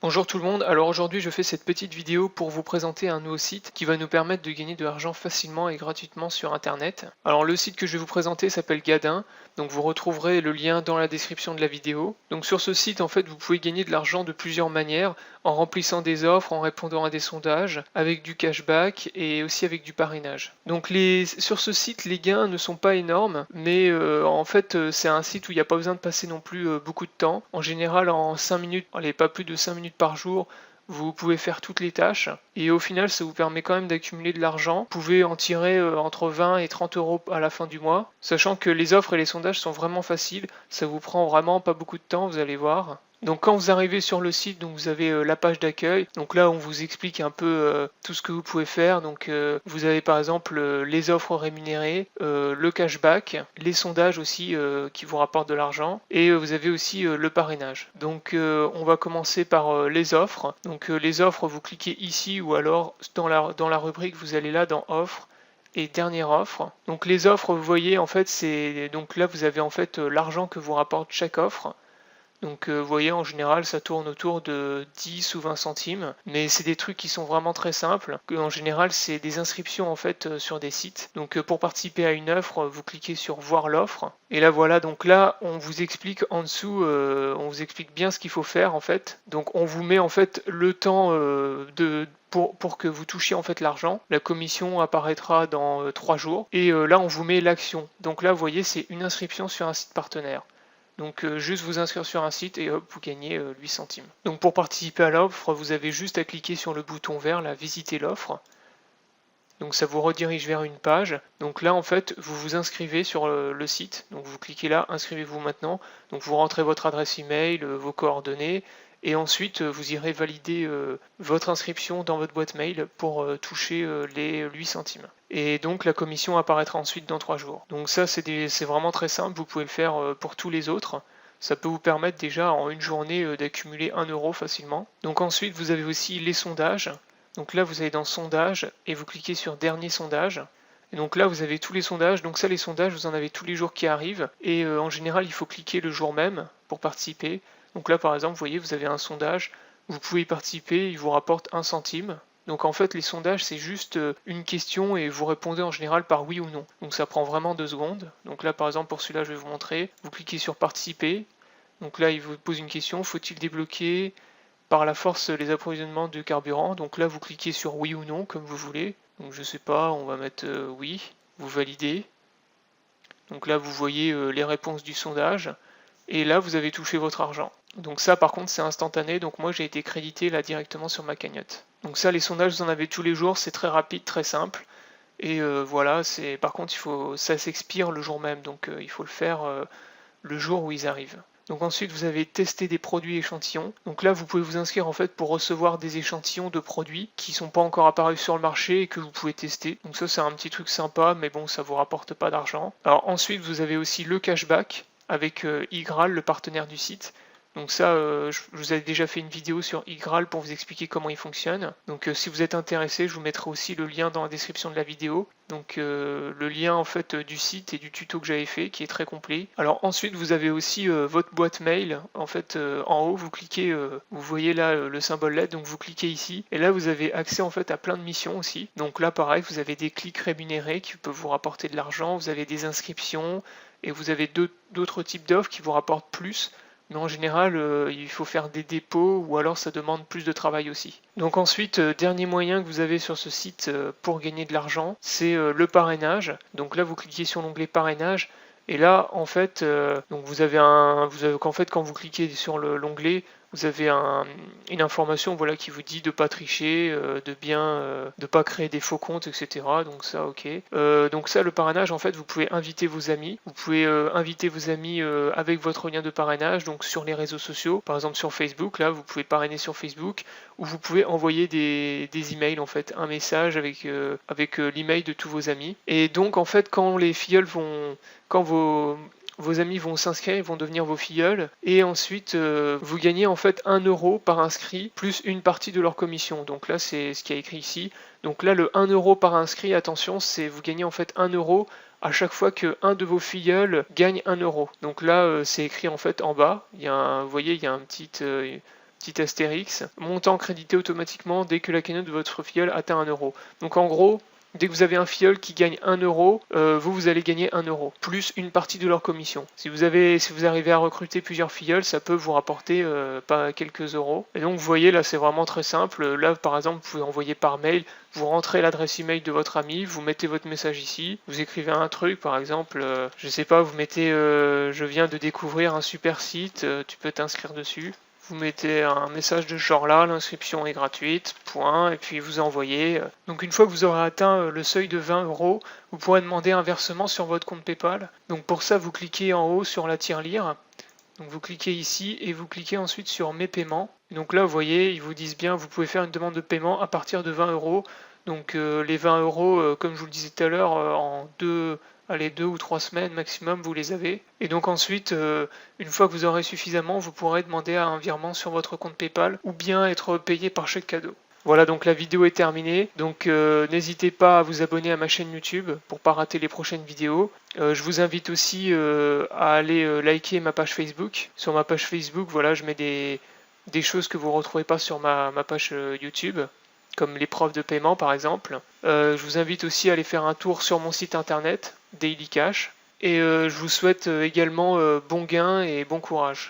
Bonjour tout le monde, alors aujourd'hui je fais cette petite vidéo pour vous présenter un nouveau site qui va nous permettre de gagner de l'argent facilement et gratuitement sur internet. Alors le site que je vais vous présenter s'appelle Gadin, donc vous retrouverez le lien dans la description de la vidéo. Donc sur ce site en fait vous pouvez gagner de l'argent de plusieurs manières, en remplissant des offres, en répondant à des sondages, avec du cashback et aussi avec du parrainage. Donc sur ce site les gains ne sont pas énormes, mais en fait c'est un site où il n'y a pas besoin de passer non plus beaucoup de temps. En général en 5 minutes, allez pas plus de 5 minutes par jour, vous pouvez faire toutes les tâches et au final ça vous permet quand même d'accumuler de l'argent. Vous pouvez en tirer entre 20 et 30 euros à la fin du mois, sachant que les offres et les sondages sont vraiment faciles, ça vous prend vraiment pas beaucoup de temps, vous allez voir. Donc quand vous arrivez sur le site, donc vous avez la page d'accueil. Donc là on vous explique un peu tout ce que vous pouvez faire. Donc vous avez par exemple les offres rémunérées, le cashback, les sondages aussi qui vous rapportent de l'argent, et vous avez aussi le parrainage. Donc on va commencer par les offres. Donc les offres, vous cliquez ici ou alors dans la rubrique, vous allez là dans offres et dernière offre. Donc les offres, vous voyez en fait c'est donc là vous avez en fait l'argent que vous rapporte chaque offre. Donc vous voyez en général ça tourne autour de 10 ou 20 centimes, mais c'est des trucs qui sont vraiment très simples. En général c'est des inscriptions en fait sur des sites. Donc pour participer à une offre, vous cliquez sur voir l'offre. Et là voilà, donc là on vous explique en dessous, on vous explique bien ce qu'il faut faire en fait. Donc on vous met en fait le temps pour que vous touchiez en fait l'argent. La commission apparaîtra dans 3 jours. Et là on vous met l'action. Donc là vous voyez c'est une inscription sur un site partenaire. Donc juste vous inscrire sur un site et hop, vous gagnez 8 centimes. Donc pour participer à l'offre, vous avez juste à cliquer sur le bouton vert, là, visiter l'offre. Donc ça vous redirige vers une page. Donc là en fait vous vous inscrivez sur le site. Donc vous cliquez là, inscrivez-vous maintenant. Donc vous rentrez votre adresse email, vos coordonnées. Et ensuite vous irez valider votre inscription dans votre boîte mail pour toucher les 8 centimes. Et donc la commission apparaîtra ensuite dans 3 jours. Donc ça c'est vraiment très simple, vous pouvez le faire pour tous les autres. Ça peut vous permettre déjà en une journée d'accumuler 1 euro facilement. Donc ensuite vous avez aussi les sondages. Donc là vous allez dans sondage et vous cliquez sur dernier sondage. Et donc là vous avez tous les sondages. Donc ça les sondages vous en avez tous les jours qui arrivent. Et en général il faut cliquer le jour même pour participer. Donc là par exemple vous voyez vous avez un sondage. Vous pouvez y participer, il vous rapporte 1 centime. Donc en fait les sondages c'est juste une question et vous répondez en général par oui ou non. Donc ça prend vraiment 2 secondes. Donc là par exemple pour celui-là je vais vous montrer. Vous cliquez sur participer. Donc là il vous pose une question, faut-il débloquer par la force les approvisionnements de carburant? Donc là vous cliquez sur oui ou non comme vous voulez. Donc je sais pas, on va mettre oui, vous validez. Donc là vous voyez les réponses du sondage. Et là vous avez touché votre argent. Donc ça par contre c'est instantané, donc moi j'ai été crédité là directement sur ma cagnotte. Donc ça les sondages vous en avez tous les jours, c'est très rapide, très simple. Et voilà, par contre ça s'expire le jour même, donc il faut le faire le jour où ils arrivent. Donc ensuite vous avez testé des produits échantillons. Donc là vous pouvez vous inscrire en fait pour recevoir des échantillons de produits qui sont pas encore apparus sur le marché et que vous pouvez tester. Donc ça c'est un petit truc sympa, mais bon ça vous rapporte pas d'argent. Alors ensuite vous avez aussi le cashback avec Igral, le partenaire du site. Donc ça, je vous avais déjà fait une vidéo sur Igral pour vous expliquer comment il fonctionne. Donc si vous êtes intéressé, je vous mettrai aussi le lien dans la description de la vidéo. Donc le lien en fait du site et du tuto que j'avais fait qui est très complet. Alors ensuite vous avez aussi votre boîte mail. En fait en haut vous cliquez, vous voyez là le symbole LED, donc vous cliquez ici. Et là vous avez accès en fait à plein de missions aussi. Donc là pareil, vous avez des clics rémunérés qui peuvent vous rapporter de l'argent. Vous avez des inscriptions et vous avez d'autres types d'offres qui vous rapportent plus. Mais en général, il faut faire des dépôts ou alors ça demande plus de travail aussi. Donc ensuite, dernier moyen que vous avez sur ce site pour gagner de l'argent, c'est le parrainage. Donc là, vous cliquez sur l'onglet parrainage. Et là, en fait, donc qu'en fait, quand vous cliquez sur l'onglet, vous avez une information voilà, qui vous dit de pas tricher, de pas créer des faux comptes, etc. Donc ça, ok. Donc ça, le parrainage, en fait, vous pouvez inviter vos amis. Vous pouvez inviter vos amis avec votre lien de parrainage, donc sur les réseaux sociaux. Par exemple sur Facebook, là, vous pouvez parrainer sur Facebook, ou vous pouvez envoyer des emails, en fait, un message avec l'email de tous vos amis. Et donc, en fait, quand vos amis vont s'inscrire, ils vont devenir vos filleuls, et ensuite vous gagnez en fait 1 euro par inscrit, plus une partie de leur commission. Donc là c'est ce qui est écrit ici. Donc là le 1 euro par inscrit, attention, c'est vous gagnez en fait 1 euro à chaque fois que un de vos filleuls gagne 1 euro. Donc là c'est écrit en fait en bas, vous voyez il y a petit astérix, montant crédité automatiquement dès que la cagnotte de votre filleul atteint 1 euro. Donc en gros, dès que vous avez un filleul qui gagne 1 euro, vous allez gagner 1 euro, plus une partie de leur commission. Si vous arrivez à recruter plusieurs filleuls, ça peut vous rapporter pas quelques euros. Et donc vous voyez, là c'est vraiment très simple. Là par exemple, vous pouvez envoyer par mail, vous rentrez l'adresse email de votre ami, vous mettez votre message ici, vous écrivez un truc, par exemple, je sais pas, vous mettez je viens de découvrir un super site, tu peux t'inscrire dessus. Vous mettez un message de ce genre là, l'inscription est gratuite, point, et puis vous envoyez. Donc une fois que vous aurez atteint le seuil de 20 euros, vous pourrez demander un versement sur votre compte PayPal. Donc pour ça, vous cliquez en haut sur la tirelire. Donc vous cliquez ici et vous cliquez ensuite sur mes paiements. Donc là, vous voyez, ils vous disent bien, vous pouvez faire une demande de paiement à partir de 20 euros. Donc les 20 euros, comme je vous le disais tout à l'heure, en 2 ou 3 semaines maximum, vous les avez. Et donc ensuite, une fois que vous aurez suffisamment, vous pourrez demander un virement sur votre compte PayPal ou bien être payé par chèque cadeau. Voilà, donc la vidéo est terminée. Donc n'hésitez pas à vous abonner à ma chaîne YouTube pour pas rater les prochaines vidéos. Je vous invite aussi à aller liker ma page Facebook. Sur ma page Facebook, voilà, je mets des choses que vous ne retrouvez pas sur ma page YouTube, comme les preuves de paiement par exemple. Je vous invite aussi à aller faire un tour sur mon site internet, Daily Cash. Et je vous souhaite également bon gain et bon courage.